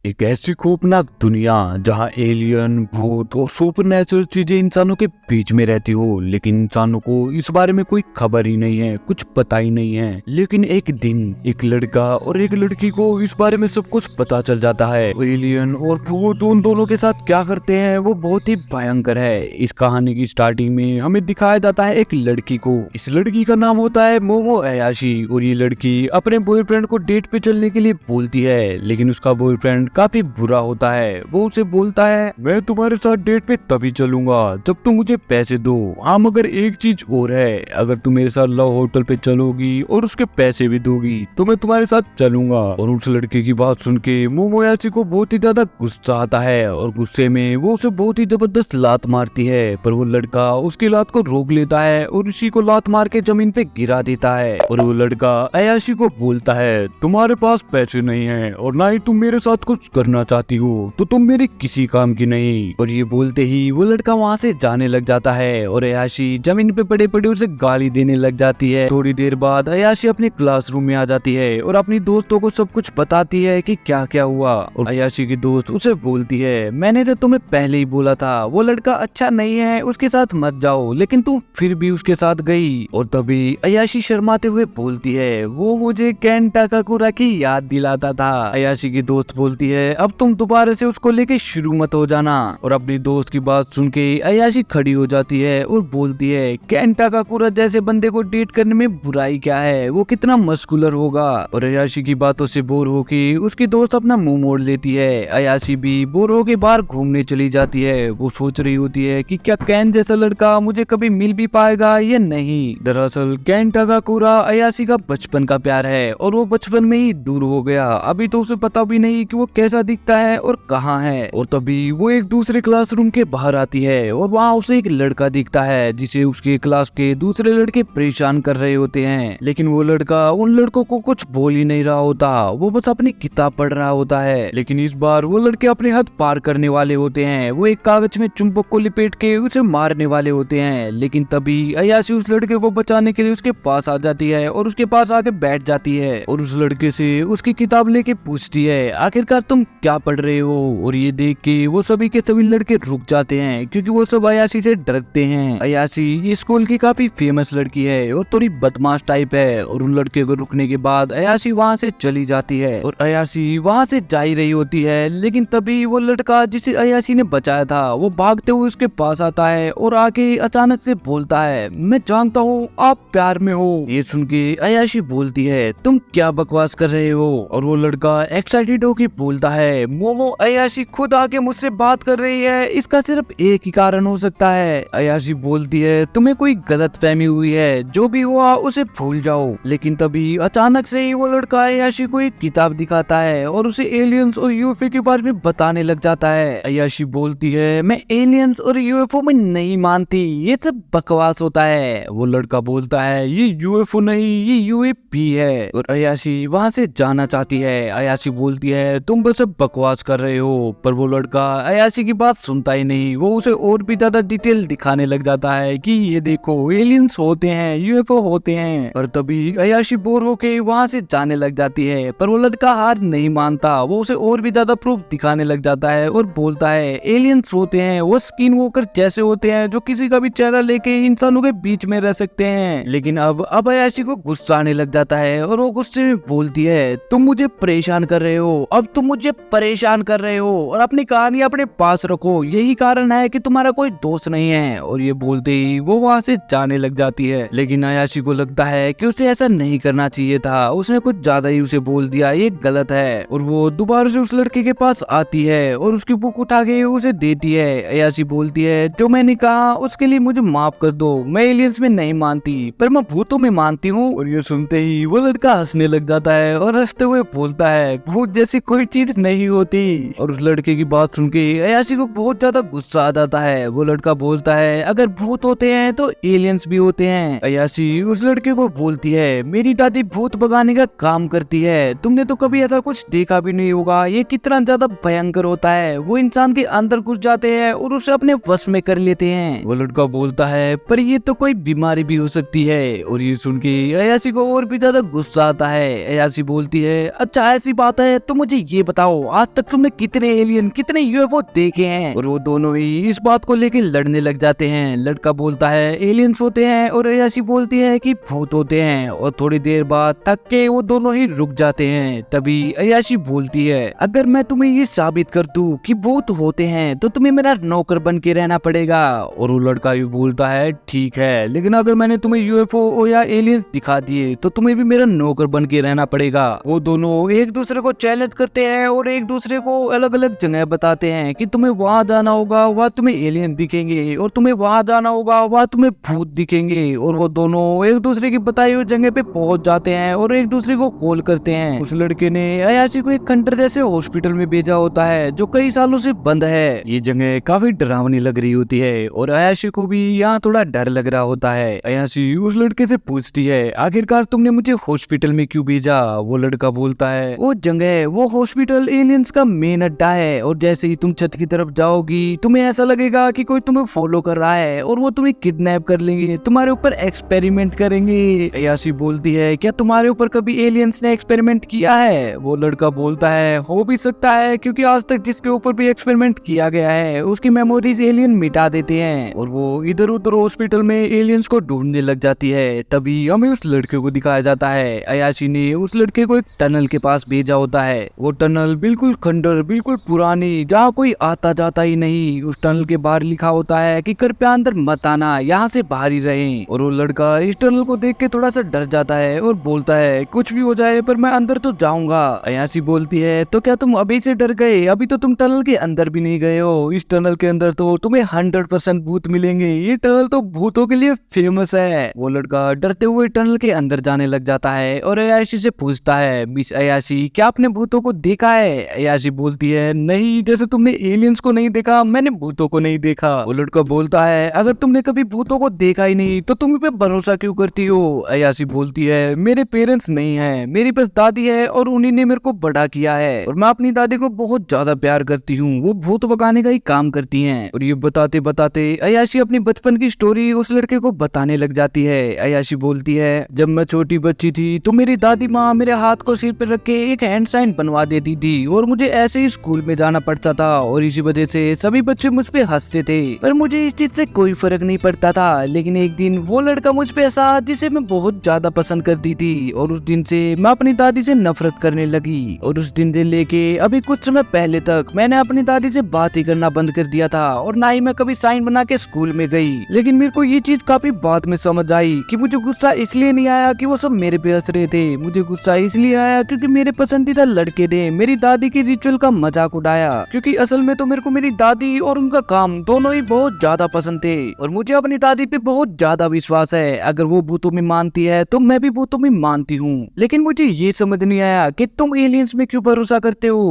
एक ऐसी खौफनाक दुनिया जहां एलियन, भूत और सुपरनेचुरल चीजें इंसानों के बीच में रहती हो, लेकिन इंसानों को इस बारे में कोई खबर ही नहीं है, कुछ पता ही नहीं है। लेकिन एक दिन एक लड़का और एक लड़की को इस बारे में सब कुछ पता चल जाता है। एलियन और भूत उन दोनों के साथ क्या करते हैं वो बहुत ही भयंकर है। इस कहानी की स्टार्टिंग में हमें दिखाया जाता है एक लड़की को। इस लड़की का नाम होता है मोमो अयाशी और ये लड़की अपने बॉयफ्रेंड को डेट पे चलने के लिए बोलती है, लेकिन उसका बॉयफ्रेंड काफी बुरा होता है। वो उसे बोलता है, मैं तुम्हारे साथ डेट पे तभी चलूंगा जब तुम मुझे पैसे दो। हाँ, मगर एक चीज और है, अगर तुम मेरे साथ लव होटल पे चलोगी और उसके पैसे भी दोगी तो मैं तुम्हारे साथ चलूंगा। और उस लड़के की बात सुन के मोमोयाशी को बहुत ही ज्यादा गुस्सा आता है और गुस्से में वो उसे बहुत ही जबरदस्त लात मारती है, पर वो लड़का उसकी लात को रोक लेता है और उसी को लात मार के जमीन पे गिरा देता है। और वो लड़का अयाशी को बोलता है, तुम्हारे पास पैसे नहीं है और ना ही तुम मेरे साथ कुछ करना चाहती हो तो तुम मेरे किसी काम की नहीं। और ये बोलते ही वो लड़का वहाँ से जाने लग जाता है और अयाशी जमीन पे पड़े पड़े उसे गाली देने लग जाती है। थोड़ी देर बाद अयाशी अपने क्लासरूम में आ जाती है और अपनी दोस्तों को सब कुछ बताती है कि क्या क्या हुआ। और अयाशी की दोस्त उसे बोलती है, मैंने तो तुम्हें पहले ही बोला था वो लड़का अच्छा नहीं है, उसके साथ मत जाओ, लेकिन तुम फिर भी उसके साथ गई। और तभी अयाशी शर्माते हुए बोलती है, वो मुझे केन टाकाकुरा की याद दिलाता था। अयाशी की दोस्त बोलती है, अब तुम दोबारा से उसको लेके शुरू मत हो जाना। और अपनी दोस्त की बात सुन के अयाशी खड़ी हो जाती है और बोलती है, केन टाकाकुरा जैसे बंदे को डेट करने में बुराई क्या है, वो कितना मस्कुलर होगा। और अयाशी की बातों से बोर होके उसकी दोस्त अपना मुंह मोड़ लेती है। अयाशी भी बोर होके बाहर घूमने चली जाती है। वो सोच रही होती है कि क्या केन जैसा लड़का मुझे कभी मिल भी पाएगा या नहीं। दरअसल केन टाकाकुरा अयाशी का बचपन का प्यार है और वो बचपन में ही दूर हो गया। अभी तो उसे पता भी नहीं कि वो कैसा दिखता है और कहाँ है। और तभी वो एक दूसरे क्लासरूम के बाहर आती है और वहाँ उसे एक लड़का दिखता है जिसे उसके क्लास के दूसरे लड़के परेशान कर रहे होते हैं, लेकिन वो लड़का उन लड़कों को कुछ बोल ही नहीं रहा होता, वो बस अपनी किताब पढ़ रहा होता है। लेकिन इस बार वो लड़के अपने हद पार करने वाले होते हैं। वो एक कागज में चुंबक को लिपेट के उसे मारने वाले होते हैं, लेकिन तभी अयाशी उस लड़के को बचाने के लिए उसके पास आ जाती है और उसके पास आके बैठ जाती है और उस लड़के से उसकी किताब लेके पूछती है, आखिरकार तुम क्या पढ़ रहे हो। और ये देख के वो सभी के सभी लड़के रुक जाते हैं क्योंकि वो सब अयाशी से डरते हैं। अयाशी ये स्कूल की काफी फेमस लड़की है और थोड़ी बदमाश टाइप है। और उन लड़के को रुकने के बाद अयाशी वहाँ से चली जाती है और अयाशी वहाँ से जा ही रही होती है, लेकिन तभी वो लड़का जिसे अयाशी ने बचाया था वो भागते हुए उसके पास आता है और आके अचानक से बोलता है, मैं जानता हूँ आप प्यार में हो। ये सुन के अयाशी बोलती है, तुम क्या बकवास कर रहे हो। और वो लड़का एक्साइटेड होके बोलता है, मोमो अयाशी खुद आके मुझसे बात कर रही है, इसका सिर्फ एक ही कारण हो सकता है। अयाशी बोलती है, तुम्हें कोई गलत फहमी हुई है, जो भी हुआ उसे भूल जाओ। लेकिन तभी अचानक से ही वो लड़का अयाशी को एक किताब दिखाता है और उसे एलियंस और यूएफओ के बारे में बताने लग जाता है। अयाशी बोलती है, मैं एलियंस और यूएफओ में नहीं मानती, ये सब बकवास होता है। वो लड़का बोलता है, ये यूएफओ नहीं, ये यूएपी है। और अयाशी वहाँ से जाना चाहती है। अयाशी बोलती है, तुम बस अब बकवास कर रहे हो, पर वो लड़का अयाशी की बात सुनता ही नहीं। वो उसे और भी ज्यादा डिटेल दिखाने लग जाता है कि ये देखो एलियंस होते हैं, यूएफओ होते हैं। और तभी अयाशी बोर होके वहाँ से जाने लग जाती है, पर वो लड़का हार नहीं मानता। वो उसे और भी ज्यादा प्रूफ दिखाने लग जाता है और बोलता है, एलियंस होते हैं, वो स्किन वॉकर जैसे होते हैं जो किसी का भी चेहरा लेके इंसानों के बीच में रह सकते हैं। लेकिन अब अयाशी को गुस्सा आने लग जाता है और वो गुस्से में बोलती है, तुम मुझे परेशान कर रहे हो, अब तुम मुझे परेशान कर रहे हो और अपनी कहानी अपने पास रखो, यही कारण है कि तुम्हारा कोई दोस्त नहीं है। और ये बोलते ही वो वहाँ से जाने लग जाती है। लेकिन अयाशी को लगता है कि उसे ऐसा नहीं करना चाहिए था, उसने कुछ ज्यादा ही उसे बोल दिया, ये गलत है। और वो दोबारा से उस लड़के के पास आती है और उसकी बुक उठा के उसे देती है। अयाशी बोलती है, जो मैंने कहा उसके लिए मुझे माफ कर दो, मैं एलियंस में नहीं मानती पर मैं भूतों में मानती हूँ। और ये सुनते ही वो लड़का हंसने लग जाता है और हंसते हुए बोलता है, भूत जैसी कोई चीज नहीं होती। और उस लड़के की बात सुन के अयाशी को बहुत ज्यादा गुस्सा आ जाता है। वो लड़का बोलता है, अगर भूत होते हैं तो एलियंस भी होते हैं। अयाशी उस लड़के को बोलती है, मेरी दादी भूत भगाने का काम करती है, तुमने तो कभी ऐसा कुछ देखा भी नहीं होगा, ये कितना ज्यादा भयंकर होता है, वो इंसान के अंदर घुस जाते हैं और उसे अपने वश में कर लेते हैं। वो लड़का बोलता है, पर ये तो कोई बीमारी भी हो सकती है। और ये सुन के अयाशी को और भी ज्यादा गुस्सा आता है। अयाशी बोलती है, अच्छा ऐसी बात है तो मुझे ये बताओ आज तक तुमने कितने एलियन कितने यूएफओ देखे हैं। और वो दोनों ही इस बात को लेके लड़ने लग जाते हैं। लड़का बोलता है एलियंस होते हैं और अयाशी बोलती है कि भूत होते हैं। और थोड़ी देर बाद थक के वो दोनों ही रुक जाते हैं। तभी अयाशी बोलती है अगर मैं तुम्हें ये साबित कर दूं कि भूत होते हैं तो तुम्हें मेरा नौकर बन के रहना पड़ेगा। और वो लड़का भी बोलता है ठीक है, लेकिन अगर मैंने तुम्हें यूएफओ या एलियंस दिखा दिए तो तुम्हें भी मेरा नौकर बन के रहना पड़ेगा। वो दोनों एक दूसरे को चैलेंज करते हैं और एक दूसरे को अलग अलग जगह बताते हैं कि तुम्हें वहां जाना होगा, वहां तुम्हें एलियन दिखेंगे, और तुम्हें वहां जाना होगा, वहां तुम्हें भूत दिखेंगे। और वो दोनों एक दूसरे की बताई हुई जगह पे पहुंच जाते हैं और एक दूसरे को कॉल करते हैं। उस लड़के ने अयाशी को एक खंडर जैसे हॉस्पिटल में भेजा होता है जो कई सालों से बंद है। ये जगह काफी डरावनी लग रही होती है और अयाशी को भी यहाँ थोड़ा डर लग रहा होता है। अयाशी उस लड़के से पूछती है आखिरकार तुमने मुझे हॉस्पिटल में क्यों भेजा। वो लड़का बोलता है वो जगह वो हॉस्पिटल एलियंस का मेन अड्डा है और जैसे ही तुम छत की तरफ जाओगी तुम्हें ऐसा लगेगा कि कोई तुम्हें फॉलो कर रहा है और वो तुम्हें किडनैप कर लेंगे, तुम्हारे ऊपर एक्सपेरिमेंट करेंगे। अयाशी बोलती है क्या तुम्हारे ऊपर कभी एलियंस ने एक्सपेरिमेंट किया है। वो लड़का बोलता है हो भी सकता है क्योंकि आज तक जिसके ऊपर भी एक्सपेरिमेंट किया गया है उसकी मेमोरीज एलियन मिटा देते हैं। और वो इधर उधर हॉस्पिटल में एलियंस को ढूंढने लग जाती है। तभी हमें उस लड़के को दिखाया जाता है। अयाशी ने उस लड़के को एक टनल के पास भेजा होता है। वो टनल बिल्कुल खंडर बिल्कुल पुरानी जहाँ कोई आता जाता ही नहीं। उस टनल के बाहर लिखा होता है कि कृपया अंदर मत आना, यहाँ से बाहर ही रहें। और वो लड़का इस टनल को देख के थोड़ा सा डर जाता है और बोलता है कुछ भी हो जाए पर मैं अंदर तो जाऊंगा। अयाशी बोलती है तो क्या तुम अभी से डर गए, अभी तो तुम टनल के अंदर भी नहीं गए हो। इस टनल के अंदर तो तुम्हें 100% भूत मिलेंगे, ये टनल तो भूतों के लिए फेमस है। वो लड़का डरते हुए टनल के अंदर जाने लग जाता है और अयाशी से पूछता है मिस अयाशी क्या आपने भूतों को देखा है। अयाशी बोलती है नहीं, जैसे तुमने एलियंस को नहीं देखा मैंने भूतों को नहीं देखा। वो लड़का बोलता है अगर तुमने कभी भूतों को देखा ही नहीं तो तुम पे भरोसा क्यों करती हो। अयाशी बोलती है मेरे पेरेंट्स नहीं है, मेरी बस दादी है और उन्हीं ने मेरे को बड़ा किया है और मैं अपनी दादी को बहुत ज्यादा प्यार करती हूँ, वो भूत भगाने का ही काम करती हैं। और ये बताते बताते अयाशी अपनी बचपन की स्टोरी उस लड़के को बताने लग जाती है। अयाशी बोलती है जब मैं छोटी बच्ची थी तो मेरी दादी माँ मेरे हाथ को सिर पर रख के एक हैंड साइन बनवा देती थी और मुझे ऐसे ही स्कूल में जाना पड़ता था और इसी वजह से सभी बच्चे मुझ पे हंसते थे, पर मुझे इस चीज से कोई फर्क नहीं पड़ता था। लेकिन एक दिन वो लड़का मुझ पे हंसा जिसे मैं बहुत ज्यादा पसंद करती थी और उस दिन से मैं अपनी दादी से नफरत करने लगी। और उस दिन से लेके अभी कुछ समय पहले तक मैंने अपनी दादी से बात ही करना बंद कर दिया था और ना ही मैं कभी साइन बना के स्कूल में गई। लेकिन मेरे को ये चीज काफी बाद में समझ आई कि मुझे गुस्सा इसलिए नहीं आया कि वो सब मेरे पे हंस रहे थे, मुझे गुस्सा इसलिए आया क्योंकि मेरे पसंदीदा लड़के ने मेरी दादी के रिचुअल का मजाक उड़ाया। क्योंकि असल में तो मेरे को मेरी दादी और उनका काम दोनों ही बहुत ज्यादा पसंद थे और मुझे अपनी दादी पे बहुत ज्यादा विश्वास है। अगर वो भूतों में मानती है तो मैं भी भूतों में मानती हूँ। लेकिन मुझे ये समझ नहीं आया कि तुम एलियंस में क्यों भरोसा करते हो।